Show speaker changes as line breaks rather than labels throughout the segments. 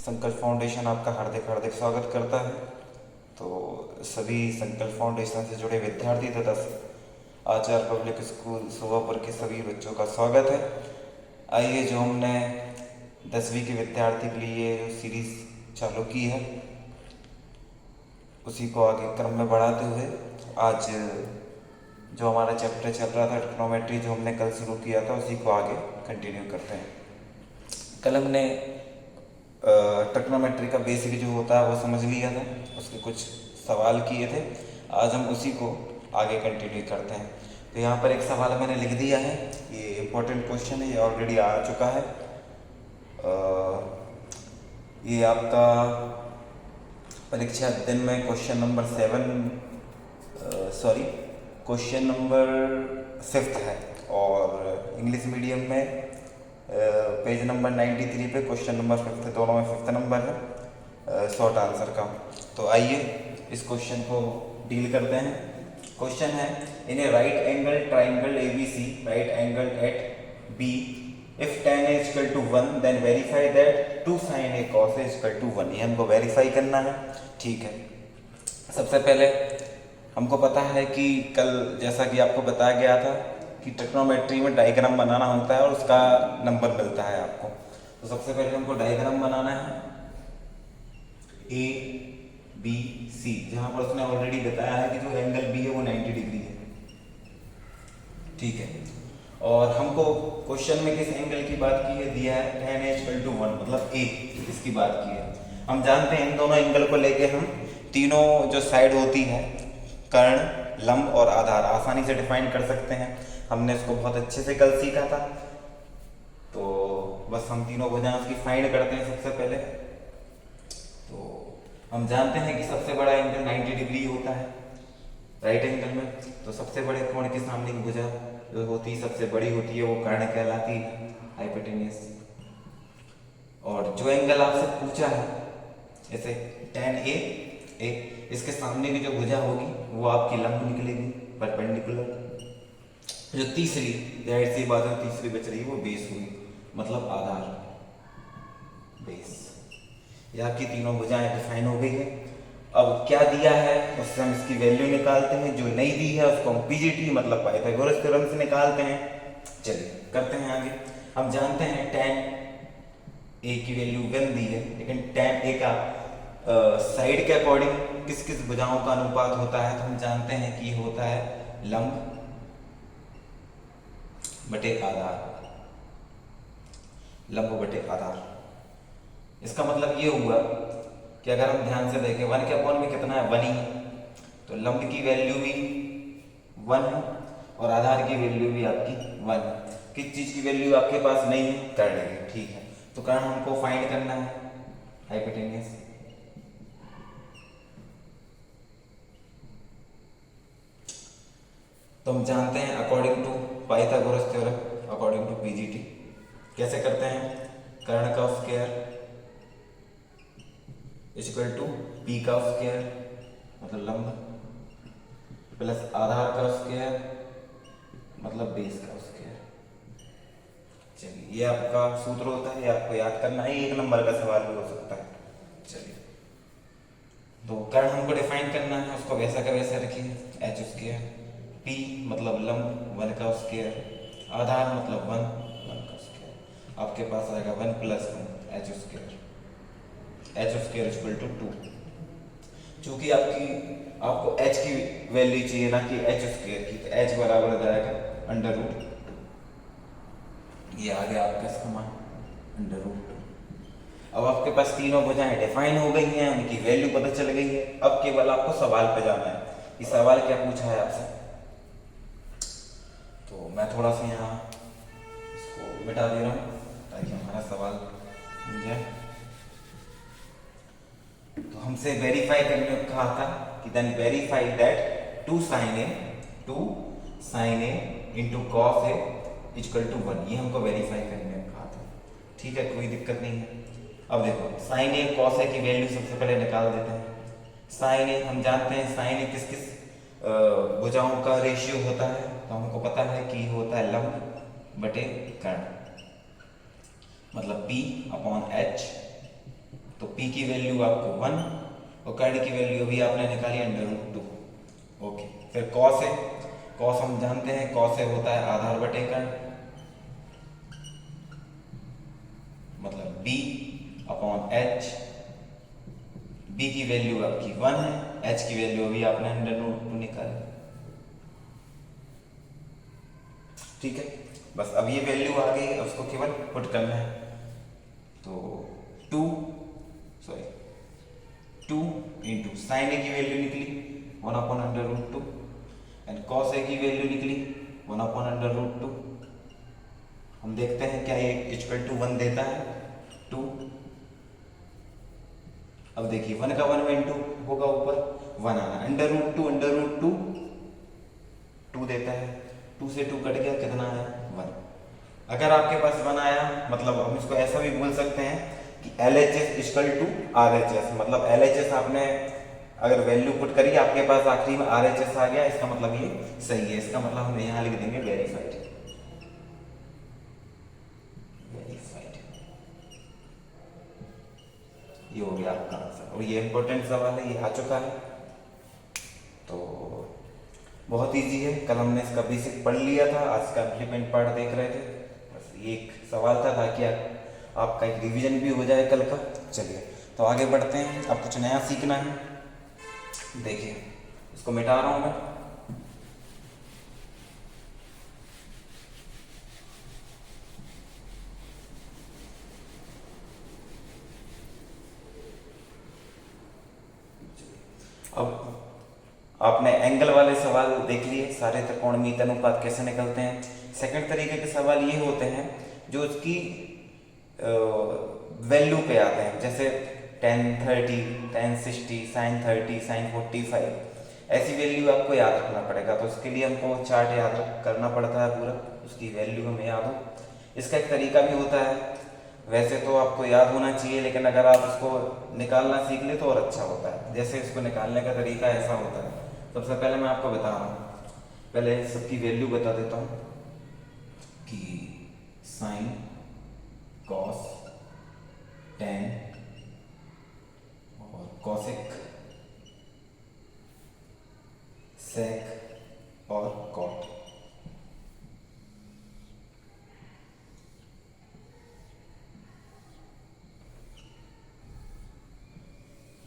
संकल्प फाउंडेशन आपका हार्दिक हार्दिक स्वागत करता है। तो सभी संकल्प फाउंडेशन से जुड़े विद्यार्थी तथा आचार्य पब्लिक स्कूल सुवापुर के सभी बच्चों का स्वागत है। आइए, जो हमने 10वीं के विद्यार्थी के लिए जो सीरीज चालू की है उसी को आगे क्रम में बढ़ाते हुए आज जो हमारा चैप्टर चल रहा था ट्रिग्नोमेट्री, जो हमने कल शुरू किया था, उसी को आगे कंटिन्यू करते हैं। कल हमने ट्रिग्नोमेट्री का बेसिक जो होता है वो समझ लिया था, उसके कुछ सवाल किए थे। आज हम उसी को आगे कंटिन्यू करते हैं। तो यहाँ पर एक सवाल मैंने लिख दिया है, ये इम्पोर्टेंट क्वेश्चन है, ये ऑलरेडी आ चुका है। ये आपका परीक्षा दिन में क्वेश्चन नंबर 5th है, और इंग्लिश मीडियम में पेज नंबर 93 पे क्वेश्चन नंबर 5th, दोनों में 5th नंबर है शॉर्ट आंसर का। तो आइए इस क्वेश्चन को डील करते हैं। क्वेश्चन है, in a right angle triangle ABC, right angle at B, if tan is equal to 1 then verify that 2 sin A cos A is equal to 1। ये हमको वेरीफाई करना है। ठीक है, सबसे पहले हमको पता है कि कल जैसा कि आपको बताया गया था कि ट्रिग्नोमेट्री में डायग्राम बनाना होता है और उसका नंबर मिलता है आपको। तो सबसे पहले हमको डायग्राम बनाना है ABC, जहां पर उसने ऑलरेडी बताया है कि जो एंगल B है वो 90 डिग्री है। ठीक है, और हमको क्वेश्चन में किस एंगल की बात की है, दिया है tan A equal to 1, मतलब A, इसकी बात की है। हम जानते हैं इन दोनों एंगल को लेके हम तीनों जो साइड होती है, कर्ण, लंब और आधार, आसानी से डिफाइन कर सकते हैं। हमने इसको बहुत अच्छे से कल सीखा था। तो बस हम तीनों भुजाओं की फाइंड करते हैं सबसे पहले। तो हम जानते हैं कि सबसे बड़ा एंगल 90 डिग्री होता है राइट एंगल में। तो सबसे बड़े कोण के सामने की भुजा जो होती है, सबसे बड़ी होती है, वो कर्ण कहलाती है, हाइपोटेन्यूस। और जो एंगल आपसे पूछा है, जैसे tan A, इसके सामने की जो भुजा होगी वो आपकी लंब निकलेगी, परपेंडिकुलर। जो तीसरी, जाहिर सी बात है, तीसरी बच रही है, वो बेस हुई, मतलब आधार, बेस। ये आपकी तीनों भुजाएं डिफाइन हो गई है। अब क्या दिया है उससे हम इसकी वैल्यू निकालते हैं। जो नहीं दी है उसको हम पीजीटी मतलब पाइथागोरस थ्योरम से निकालते हैं। चलिए करते हैं आगे। हम जानते हैं tan A की वैल्यू 1 दी है, लेकिन tan A का साइड के अकॉर्डिंग किस किस भुजाओं का अनुपात होता है, तो हम जानते हैं कि होता है लंब बटे आधार, लंब बटे आधार। इसका मतलब ये हुआ कि अगर हम ध्यान से देखें 1 के अपॉन में कितना है, 1 ही है, तो लंब की वैल्यू भी 1 है और आधार की वैल्यू भी आपकी 1 है। किस चीज की वैल्यू आपके पास नहीं है, कर्ण की। ठीक है, तो कर्ण हमको फाइंड करना है, हाइपोटेन्यूस। तो हम जानते हैं according to Pythagoras theorem, according to PGT, कैसे करते हैं, कर्ण का स्क्वायर इक्वल टू पी का स्क्वायर मतलब लंब, प्लस आधार का स्क्वायर मतलब बेस का स्क्वायर। चलिए, ये आपका सूत्र होता है, ये आपको याद करना है, 1 नंबर का सवाल भी हो सकता है। चलिए, तो कर्ण हमको डिफाइन करना है, उसको वैसा का वैसा रखिए, एच स्क्वायर, पी मतलब लंब 1 का स्क्वायर, आधार मतलब 1 का स्क्वायर। आपके पास आएगा 1 + 1 H square, H square equal to 2। चूंकि आपको h की वैल्यू चाहिए ना कि एच स्क्वायर की, तो h बराबर हो जाएगा √2। ये आ गया आपका इसका मान √2। अब आपके पास तीनों भुजाएं डिफाइन हो गई हैं, उनकी वैल्यू पता चल गई है। अब केवल आपको सवाल पे जाना है कि सवाल क्या पूछा है आपसे। तो मैं थोड़ा सा यहाँ इसको मिटा दे रहा हूँ ताकि हमारा सवाल मिल जाए। तो हमसे वेरीफाई करने को कहा था कि then verify that 2 sin A into cos A equal to 1। ये हमको वेरीफाई करने को कहा था। ठीक है, कोई दिक्कत नहीं है। अब देखो sin A cos A की वैल्यू सबसे पहले निकाल देते हैं। sin A हम जानते हैं, sin A किस किस भुजाओं का रेशियो होता है, तो हमको पता है कि होता है लंब बटे कर्ण, मतलब P/H। टी की वैल्यू आपको 1 और कर्ण की वैल्यू अभी आपने निकाली √2। ओके, फिर कॉस है, कॉस हम जानते हैं कॉस है होता है आधार बटे कर्ण, मतलब b अपॉन h। b की वैल्यू आपकी 1 है, h की वैल्यू अभी आपने √2 निकाली। ठीक है, बस अब ये वैल्यू आ गई, उसको केवल पुट करना है। तो 2 इंटू साइन ए की वैल्यू निकली 1 अपॉन √2 एंड कॉस ए की वैल्यू निकली 1 अपॉन √2। हम देखते हैं क्या ये इक्वल टू 1 देता है 2। अब देखिए 1 का 1 में इंटू होगा, ऊपर 1 आना, √2 2 देता है, 2 से 2 कट गया, कितना आया 1। अगर आपके पास 1 आया मतलब हम इसको ऐसा भी बोल सकते हैं कि LHS इक्वल टू RHS, मतलब LHS आपने अगर वैल्यू पुट करी आपके पास आखिरी में RHS आ गया, इसका मतलब ये सही है। इसका मतलब हम यहाँ लिख देंगे वेरीफाइड। ये हो गया आपका आंसर, और ये इंपॉर्टेंट सवाल है, ये आ चुका है तो बहुत इजी है। कल हमने इसका बेसिक पढ़ लिया था, आज का इम्प्लीमेंट पार्ट देख रहे थे, बस ये एक सवाल था ताकि आपका एक रिवीजन भी हो जाए कल का। चलिए तो आगे बढ़ते हैं, अब कुछ नया सीखना है। देखिए इसको मिटा रहा हूं मैं। अब आपने एंगल वाले सवाल देख लिए, सारे त्रिकोणमिति अनुपात कैसे निकलते हैं। सेकंड तरीके के सवाल ये होते हैं जो उसकी वैल्यू पे आते हैं, जैसे tan 30, tan 60, sin 30, sin 45, ऐसी वैल्यू आपको याद रखना पड़ेगा। तो उसके लिए हमको चार्ट याद करना पड़ता है पूरा, उसकी वैल्यू हमें याद हो। इसका एक तरीका भी होता है, वैसे तो आपको याद होना चाहिए लेकिन अगर आप उसको निकालना सीख ले तो और अच्छा होता है। जैसे इसको निकालने का तरीका ऐसा होता है, सबसे पहले मैं आपको बता रहा हूँ, पहले सबकी वैल्यू बता देता हूँ कि साइन, कॉस, टेन और कॉसेक, सेक और कॉट।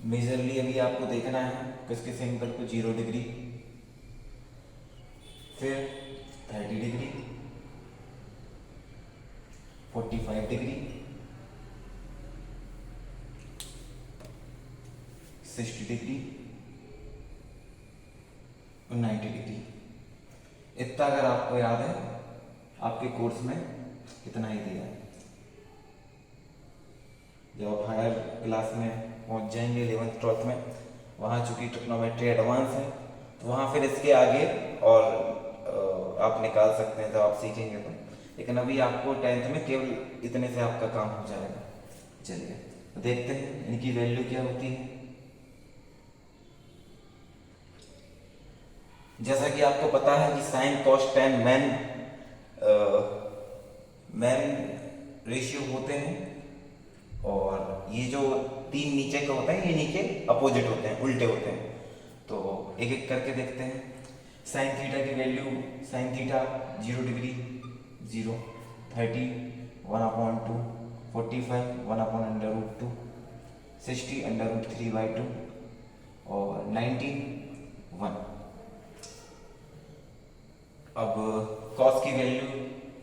मेजरली अभी आपको देखना है किस किस एंगल को 0 डिग्री, फिर 30 डिग्री, 45 डिग्री, 60 डिग्री और 90 डिग्री। इतना अगर आपको याद है, आपके कोर्स में इतना ही दिया है। जब आप हायर क्लास में पहुंच जाएंगे 11th 12th में, वहाँ चूंकि ट्रिग्नोमेट्री एडवांस है तो वहाँ फिर इसके आगे और आप निकाल सकते हैं जब आप सीखेंगे तो, लेकिन अभी आपको 10th में केवल इतने से आपका काम हो जाएगा। चलिए तो देखते हैं इनकी वैल्यू क्या होती है। जैसा कि आपको पता है कि sine cos tan man ratio होते हैं, और ये जो 3 नीचे के होते हैं ये नीचे अपोजिट होते हैं, उल्टे होते हैं। तो एक एक करके देखते हैं। साइन थीटा की वैल्यू, साइन थीटा 0 डिग्री 0, 30 1/2, 45 1/√2, 60 √3/2 और 90 1। अब कॉस की वैल्यू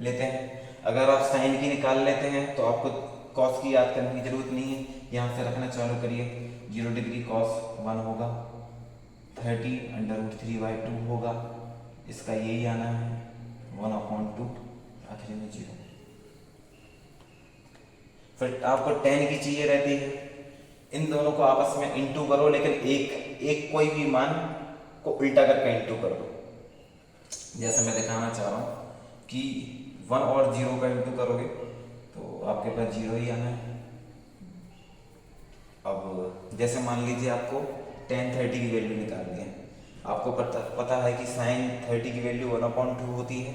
लेते हैं। अगर आप साइन की निकाल लेते हैं तो आपको कॉस की याद करने की जरूरत नहीं है, यहाँ से रखना चालू करिए। 0 डिग्री कॉस 1 होगा, 30 √3/2 होगा, इसका यही आना है 1/2, आखिरी में 0। फिर आपको tan की चाहिए रहती है, इन दोनों को आपस में इंटू करो, लेकिन एक कोई भी मान को उल्टा करके इंटू कर दो। जैसे मैं दिखाना चाह रहा हूँ कि 1 और 0 का इंटू करोगे तो आपके पास 0 ही आना है। अब जैसे मान लीजिए आपको tan 30 की वैल्यू निकालनी है, आपको पता है कि sin 30 की वैल्यू 1/2 होती है,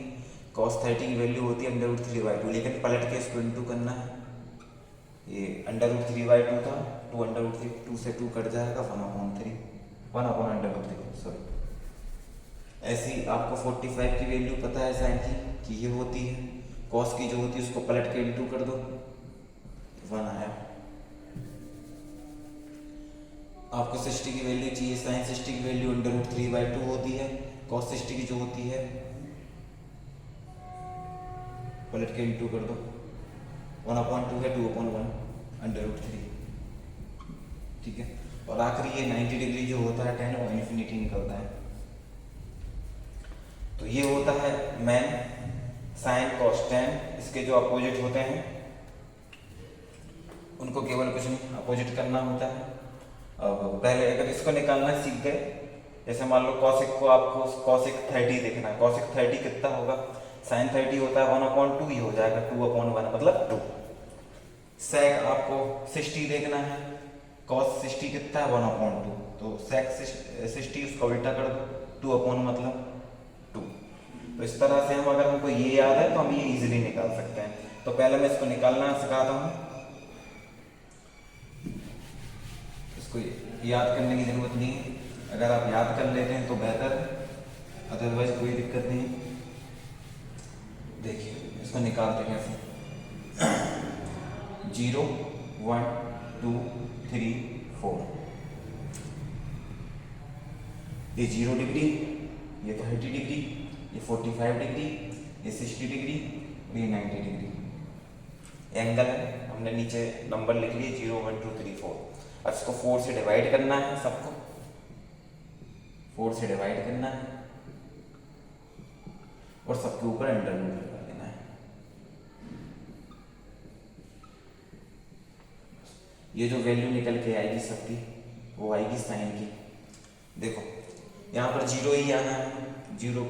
cos 30 की वैल्यू होती है √3/2, लेकिन पलट के इसको इंटू करना है। ये √3/2 था, 2 √3, 2 से 2 कट जाएगा, 1/3, 1/√3, सॉरी। ऐसे ही आपको 45 की वैल्यू पता है साइन की कि ये होती है, कॉस की जो होती है उसको पलट के इंटू कर दो, 1 आया। आपको 60 की वैल्यू चाहिए, साइन 60 की वैल्यू √3/2 होती है, कॉस 60 की जो होती है पलट के इंटू कर दो, 1/2 है, 2/1 √3, ठीक है। और आखिरी ये 90 डिग्री जो होता है tan, वो इन्फिनिटी निकलता है। तो ये होता है मेन साइन कॉस tan, इसके जो अपोजिट होते हैं उनको केवल कुछ नहीं अपोजिट करना होता है। अब पहले अगर इसको निकालना सीख गए, जैसे मान लो कॉसिक को आपको कॉसिक 30 देखना है, कॉसिक 30 कितना होगा, साइन 30 होता है 1/2, ये हो जाएगा 2/1 मतलब 2। सेक आपको 60 देखना है, कॉस 60 कितना है 1/2, तो सेक 60 उसका उल्टा कर दो, 2/1 मतलब 2। तो इस तरह से हम अगर हमको ये याद है तो हम ये इजीली निकाल सकते हैं। तो पहले मैं इसको निकालना सिखाता हूँ, इसको याद करने की जरूरत नहीं है, अगर आप याद कर लेते हैं तो बेहतर है, अदरवाइज कोई दिक्कत नहीं है। देखिए इसको निकालते कैसे, 0 1 2 3 4, ये 0 डिग्री, ये 30 डिग्री, ये 45 डिग्री, ये 60 डिग्री और ये 90 डिग्री एंगल है। हमने नीचे नंबर लिख लिए 0 1 2 3 4। अब इसको 4 से डिवाइड करना है, सबको 4 से डिवाइड करना है और सबके ऊपर अंडर रूट लगा देना है। ये जो वैल्यू निकल के आएगी सबकी वो आएगी साइन की। देखो यहाँ पर 0 ही आना है, 0,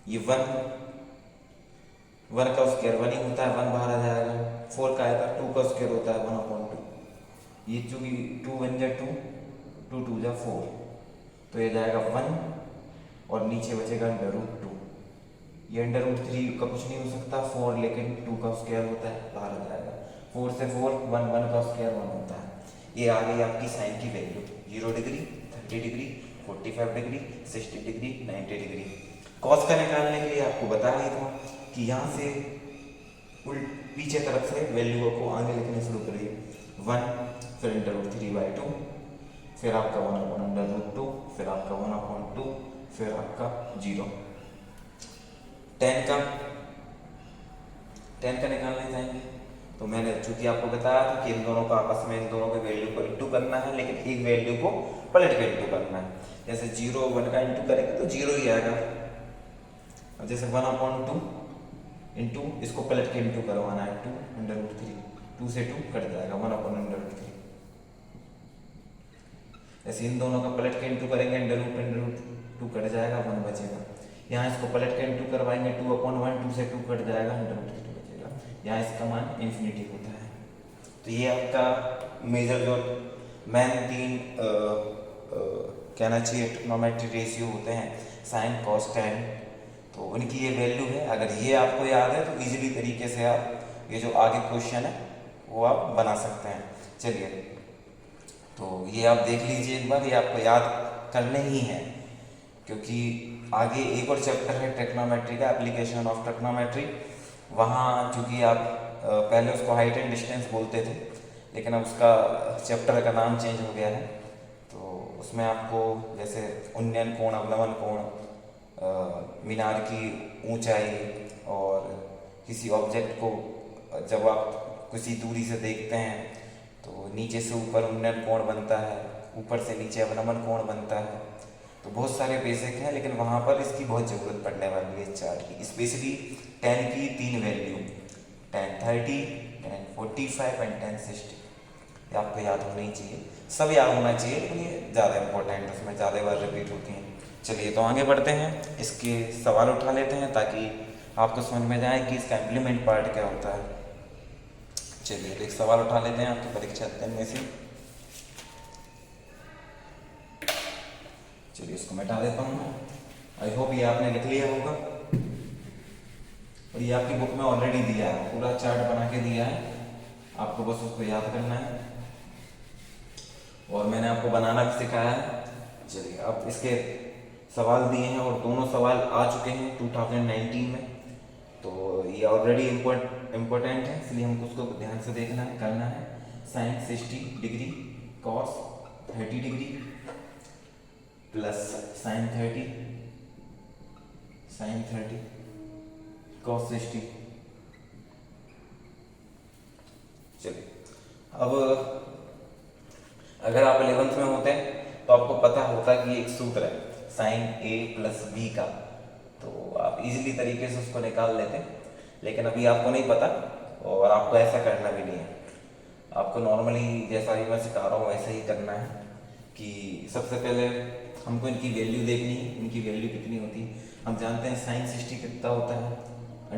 ये 1 का स्क्वायर 1 ही होता है, 1 बाहर आ जाएगा। 4 का आएगा, 2 का स्क्वायर होता है 1/2, ये चूंकि 2 1 जा 2, 2 2 जा 4, तो ये जाएगा 1 और नीचे बचेगा √2। ये √3 का कुछ नहीं हो सकता 4, लेकिन 2 का स्क्वायर होता है, बाहर आ जाएगा। 4 से 4 1, 1 का स्क्वायर 1 होता है। ये आ गई आपकी साइन की value, 0 degree, 30 degree, 45 degree, 60 degree, 90 degree. Cos का निकालने के लिए आपको बताया था कि यहाँ से पीछे तरफ से वैल्यू को आगे लिखने शुरू करिए, 1, फिर √3/2, फिर आपका 1/√2, फिर आपका 1/2, फिर आपका 0। tan का निकालने जाएंगे तो मैंने चूंकि आपको बताया था कि इन दोनों का आपस में, इन दोनों के वैल्यू को इंटू करना है, लेकिन एक वैल्यू को पलट के इंटू करना है। जैसे 0 1 का इंटू करेंगे तो 0 ही आएगा। अब जैसे 1/2 इंटू इसको पलट के इंटू करवाना है, 2 √3, 2 से 2 कट जाएगा, 1/√3। ऐसे इन दोनों का पलट के इंटू करेंगे, √2 कट जाएगा, 1 बचेगा। यहाँ इसको पलट के इंटू करवाएंगे, 2/1, 2 से 2 कट जाएगा, √3 बचेगा। यहाँ इसका मान इन्फिनिटी होता है। तो ये आपका मेजर जो मेन 3 कहना चाहिए ट्रिग्नोमेट्री रेशियो होते हैं, साइन कॉस tan, तो उनकी ये वैल्यू है। अगर ये आपको याद है तो इजीली तरीके से आप ये जो आगे क्वेश्चन है वो आप बना सकते हैं। चलिए तो ये आप देख लीजिए एक बार, ये आपको याद करने ही हैं, क्योंकि आगे एक और चैप्टर है ट्रिग्नोमेट्री का, एप्लीकेशन ऑफ ट्रिग्नोमेट्री। वहाँ चूँकि आप पहले उसको हाइट एंड डिस्टेंस बोलते थे, लेकिन अब उसका चैप्टर का नाम चेंज हो गया है। तो उसमें आपको जैसे उन्नयन कोण, अवलंबन कोण, मीनार की ऊंचाई, और किसी ऑब्जेक्ट को जब आप किसी दूरी से देखते हैं तो नीचे से ऊपर उन्नयन कोण बनता है, ऊपर से नीचे अवलंबन कोण बनता है। तो बहुत सारे बेसिक हैं, लेकिन वहाँ पर इसकी बहुत ज़रूरत पड़ने वाली है चार्ट की, स्पेशली tan की 3 value, tan 30, tan 45 and tan 60। ये आपको याद होना ही चाहिए, सब याद होना चाहिए, लेकिन ये ज़्यादा इंपॉर्टेंट है, उसमें ज़्यादा बार रिपीट होती हैं। चलिए तो आगे बढ़ते हैं, इसके सवाल उठा लेते हैं ताकि आपको समझ में जाए कि इसका इम्प्लीमेंट पार्ट क्या होता है। चलिए तो एक सवाल उठा लेते हैं आपकी परीक्षा में से। चलिए इसको मिटा देता हूँ। आई होप ये आपने लिख लिया होगा, और ये आपकी बुक में ऑलरेडी दिया है, पूरा चार्ट बना के दिया है, आपको बस उसको याद करना है और मैंने आपको बनाना भी सिखाया है। चलिए अब इसके सवाल दिए हैं और दोनों सवाल आ चुके हैं 2019 में, तो ये ऑलरेडी इम्पोर्टेंट है, इसलिए हमको उसको ध्यान से देखना है, करना है। Sine 60 degree cos 30 degree plus sine 30 cos 60। चलिए अब अगर आप 11th में होते हैं तो आपको पता होता कि एक सूत्र है साइन a प्लस बी का, तो आप इजीली तरीके से उसको निकाल लेते, लेकिन अभी आपको नहीं पता और आपको ऐसा करना भी नहीं है। आपको नॉर्मली जैसा भी मैं सिखा रहा हूँ वैसे ही करना है कि सबसे पहले हमको इनकी वैल्यू देखनी है, इनकी वैल्यू कितनी होती है। हम जानते हैं साइन 60 कितना होता है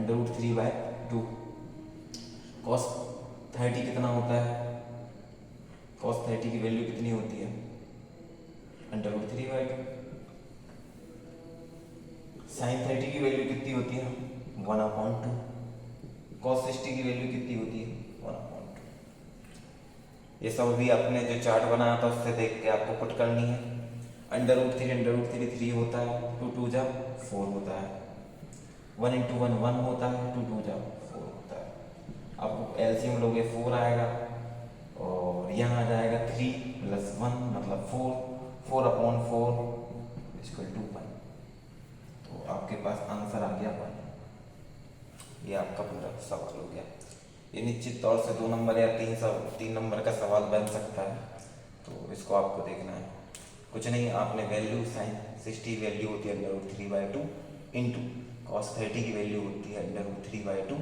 √3/2, कॉस 30 कितना होता है, कॉस 30 की वैल्यू कितनी होती है √3/2, साइन 30 की वैल्यू कितनी होती है 1/2, कॉस 60 की वैल्यू कितनी होती है 1/2। ये सब भी आपने जो चार्ट बनाया था उससे देख के आपको पुट करनी है। √3 3 होता है, 2 2 जा 4 होता है, 1 × 1 1 होता है, 2 2 जा 4 होता है। आपको एलसीएम लोगे 4 आएगा और यहाँ आ जाएगा 3 + 1 मतलब 4/4 = 1। तो आपके पास आंसर आ गया 1। ये आपका पूरा सवाल हो गया। ये निश्चित तौर से 2 नंबर या 3 नंबर का सवाल बन सकता है, तो इसको आपको देखना है। कुछ नहीं, आपने वैल्यू साइन 60 वैल्यू होती है √3/2 इंटू कॉस 30 की वैल्यू होती है √3/2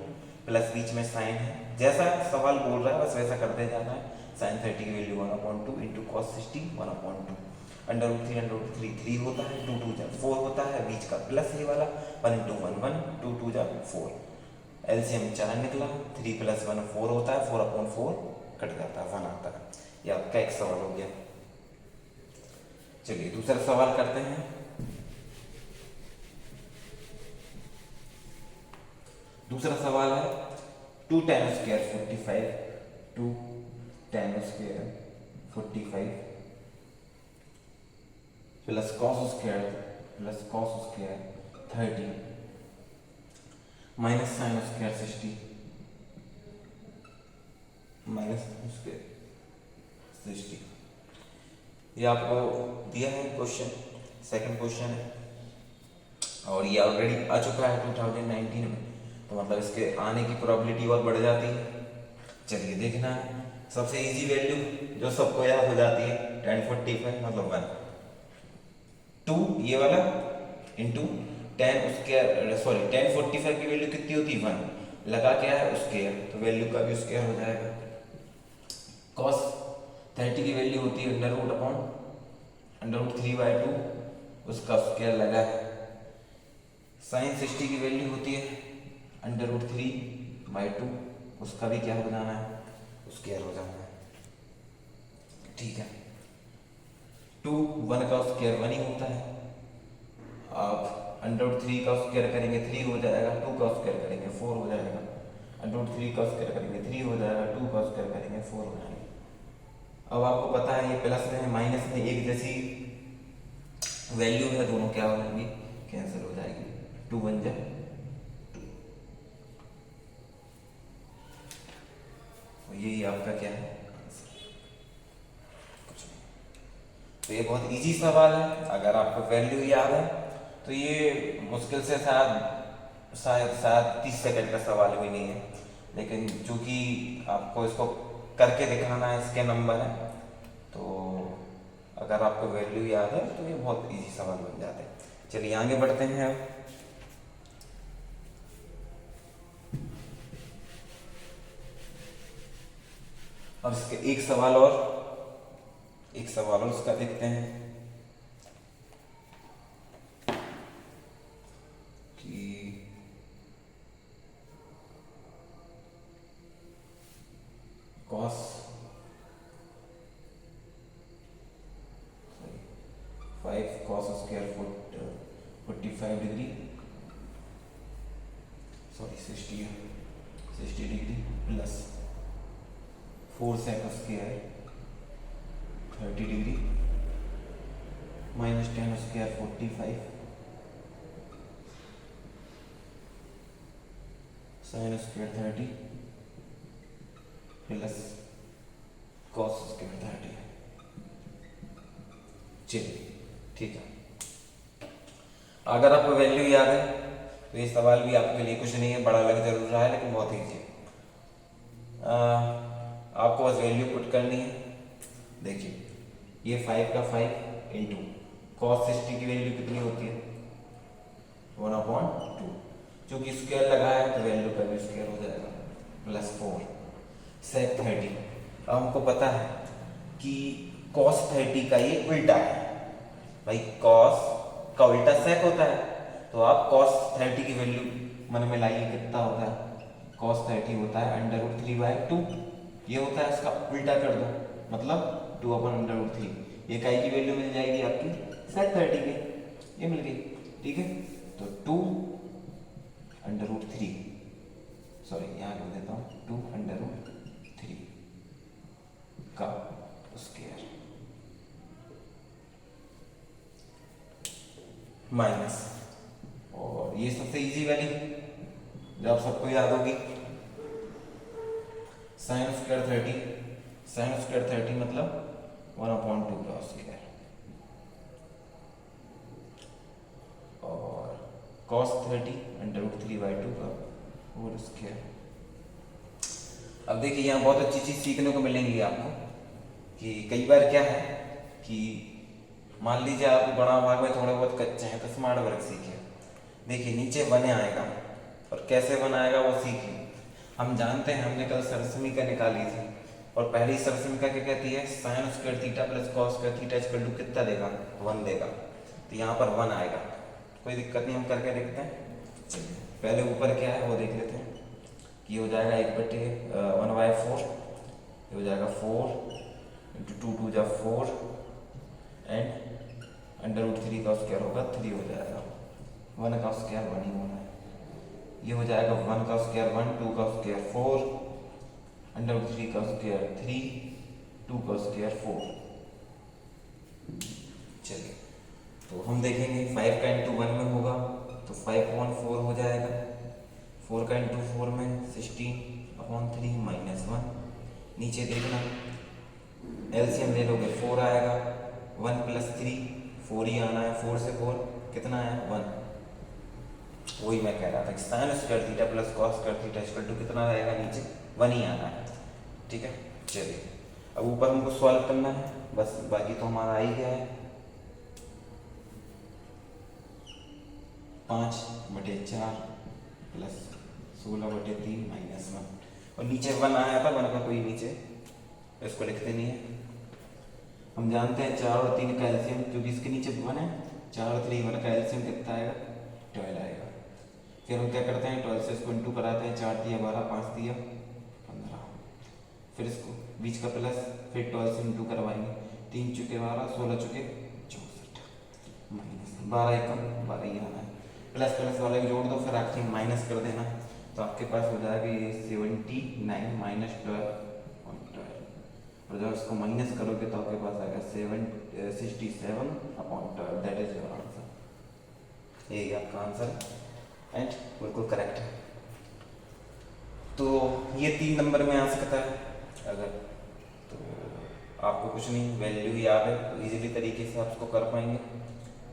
प्लस बीच में साइन है, जैसा सवाल बोल रहा है बस वैसा करते जाना है। साइन 30 की वैल्यू 1/2 इंटू कॉस 60 1/2, √3 3 होता है, 2 2 जा 4 होता है, बीच का प्लस ये वाला 1 × 1 1, 2 2 जा 4, एलसीएम 4 निकला, 3 + 1 4 होता है, 4/4 कट जाता है, 1 आता है। ये आपका एक सवाल हो गया। चलिए दूसरा सवाल करते हैं। दूसरा सवाल है 2 tan² 45, 2 tan² 45 plus cos² 30 minus sin² 60 minus sin² 60। ये आपको दिया है क्वेश्चन, सेकंड क्वेश्चन है और ये ऑलरेडी आ चुका है 2019 में, तो मतलब इसके आने की प्रोबेबिलिटी और बढ़ जाती है। चलिए देखना है, सबसे इजी वैल्यू जो सबको याद हो जाती है tan 45 मतलब 1, 2 ये वाला इंटू tan 45 की वैल्यू कितनी होती है 1, लगा क्या है स्क्वायर, तो वैल्यू का भी स्क्वायर हो जाएगा। cos 30 की वैल्यू होती है √3/2 उसका स्क्वायर लगा है। साइन 60 की वैल्यू होती है √3/2 उसका भी क्या बनाना है स्क्वायर हो जाना है। ठीक है, 2 1 का स्क्वायर 1 ही होता है, आप √3 का स्क्वायर करेंगे 3 हो जाएगा, 2 का स्क्वायर करेंगे 4 हो जाएगा, √3 का स्क्वायर करेंगे 3 हो जाएगा, 2 का स्क्वायर करेंगे 4 हो जाएगा। अब आपको पता है ये प्लस में है माइनस में एक जैसी वैल्यू है, दोनों क्या हो जाएंगी कैंसिल हो जाएगी, 2 1 जा 2। तो यही आपका क्या है आंसर, कुछ नहीं। तो ये बहुत इजी सवाल है, अगर आपको वैल्यू याद है तो ये मुश्किल से शायद 30 सेकंड का सवाल भी नहीं है, लेकिन चूंकि आपको इसको करके दिखाना है, इसके नंबर है, तो अगर आपको वैल्यू याद है तो ये बहुत इजी सवाल बन जाते हैं। चलिए आगे बढ़ते हैं। अब इसके एक सवाल और उसका देखते हैं कि cos 5 cos² 45 degree 60 degree plus 4 sec square 30 degree minus 10 square 45 sine square 30 plus cos square 30। चलिए ठीक है, अगर आपको वैल्यू याद है तो ये सवाल भी आपके लिए कुछ नहीं है, बड़ा लग जरूर रहा है लेकिन बहुत ईजी है। आपको बस वैल्यू पुट करनी है। देखिए ये 5 का 5 इंटू कॉस 60 की वैल्यू कितनी होती है 1/2, क्योंकि स्क्वायर लगा है तो वैल्यू का भी स्क्वायर हो जाएगा, प्लस 4 सेक 30। अब हमको पता है कि कॉस 30 का ये उल्टा है भाई, कॉस का उल्टा सेक होता है, तो आप कॉस 30 की वैल्यू मन में लाइए, कितना होता है कॉस 30 होता है √3/2, ये होता है, इसका उल्टा कर दो मतलब 2/√3, ये काई की वैल्यू मिल जाएगी आपकी सेक 30 की, ये मिल गई। ठीक है, तो 2√3 सॉरी यहाँ लिख देता हूँ 2√3 का स्क्वायर माइनस, और ये सबसे इजी वाली जो आप सबको याद होगी साइन स्क्वायर 30 मतलब 1/2 का स्क्वायर, और cos 30 √3/2 का होल स्क्वायर। अब देखिए यहाँ बहुत अच्छी चीज सीखने को मिलेंगी आपको कि कई बार क्या है कि मान लीजिए आप बड़ा भाग में थोड़े बहुत कच्चे हैं तो स्मार्ट वर्क सीखिए। देखिए नीचे बने आएगा और कैसे बनाएगा वो सीखिए। हम जानते हैं, हमने कल सरसमीका निकाली थी और पहली सरसमीका क्या कहती है sine square theta plus cos square theta equal to कितना देगा 1 देगा, तो यहाँ पर 1 आएगा, कोई दिक्कत नहीं, हम करके देखते हैं। चलिए पहले ऊपर क्या है वो देख लेते हैं कि हो जाएगा 1/4, ये हो जाएगा 4 × 2 × 2 = 4 एंड √3 का स्क्वायर होगा 3 हो जाएगा, 1 का स्क्वायर 1 ही होना है, ये हो जाएगा 1 का स्क्वायर 1, 2 का स्क्वायर 4, √3 का स्क्वायर 3, 2 का स्क्वायर 4। चलिए तो हम देखेंगे 5 का इंटू 1 में होगा तो 5/4 हो जाएगा, 4 का इंटू 4 में 16/3 -1, नीचे देखना एलसीएम ले लोगे 4 आएगा, 1 + 3 4 ही आना है, 4 से 4 कितना है 1, वही मैं कह रहा था कि sine square theta plus cos square theta equal to कितना रहेगा नीचे 1 ही आना है। ठीक है, चलिए अब ऊपर हमको सॉल्व करना है, बस बाकी तो हमारा आ ही गया है। 5/4 प्लस 16/3 -1, और नीचे 1 आया था, 1 का कोई नीचे इसको लिखते नहीं है। हम जानते हैं 4 और 3 का एलसीएम, क्योंकि इसके नीचे 1 है, 4 और 3 1 का एलसीएम कितना आएगा 12 आएगा। फिर हम क्या करते हैं 12 से इसको इंटू कराते हैं, 4 × 12 5 × 15, फिर इसको बीच का प्लस, फिर 12 से इंटू करवाएंगे, 3 × 12 16 × 64 माइनस 12 × 12 ही आना है, प्लस प्लस वाले जोड़ दो, फिर आखिर माइनस कर देना, तो आपके पास हो जाएगा ये 79 - 12 और जब इसको माइनस करोगे तो आपके पास आएगा 67/12, दैट इज योर आंसर। यही आपका आंसर एंड बिल्कुल करेक्ट है। तो ये 3 नंबर में आ सकता है, अगर तो आपको कुछ नहीं वैल्यू याद है तो इजीली तरीके से आप उसको कर पाएंगे।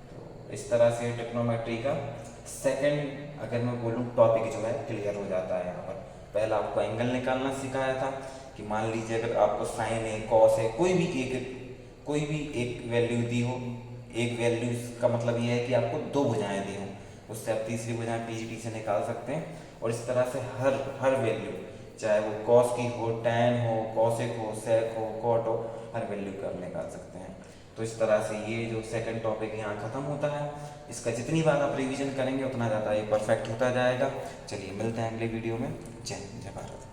तो इस तरह से ट्रिग्नोमेट्री का सेकंड अगर मैं बोलूँ टॉपिक जो है क्लियर हो जाता है। यहाँ पर पहला आपको एंगल निकालना सिखाया था कि मान लीजिए अगर आपको साइन है कॉस है कोई भी एक वैल्यू दी हो, एक वैल्यू का मतलब ये है कि आपको 2 भुजाएं दी हों, उससे आप तीसरी भुजाएं पीजीटी से निकाल सकते हैं। और इस तरह से हर वैल्यू, चाहे वो कॉस की हो, टैन हो, कॉसेक हो, सेक हो, कॉट हो, हर वैल्यू कर निकाल सकते हैं। तो इस तरह से ये जो सेकंड टॉपिक यहाँ खत्म होता है। इसका जितनी बार आप रिवीजन करेंगे उतना ज़्यादा ये परफेक्ट होता जाएगा। चलिए मिलते हैं अगले वीडियो में। जय हिंद, जय भारत।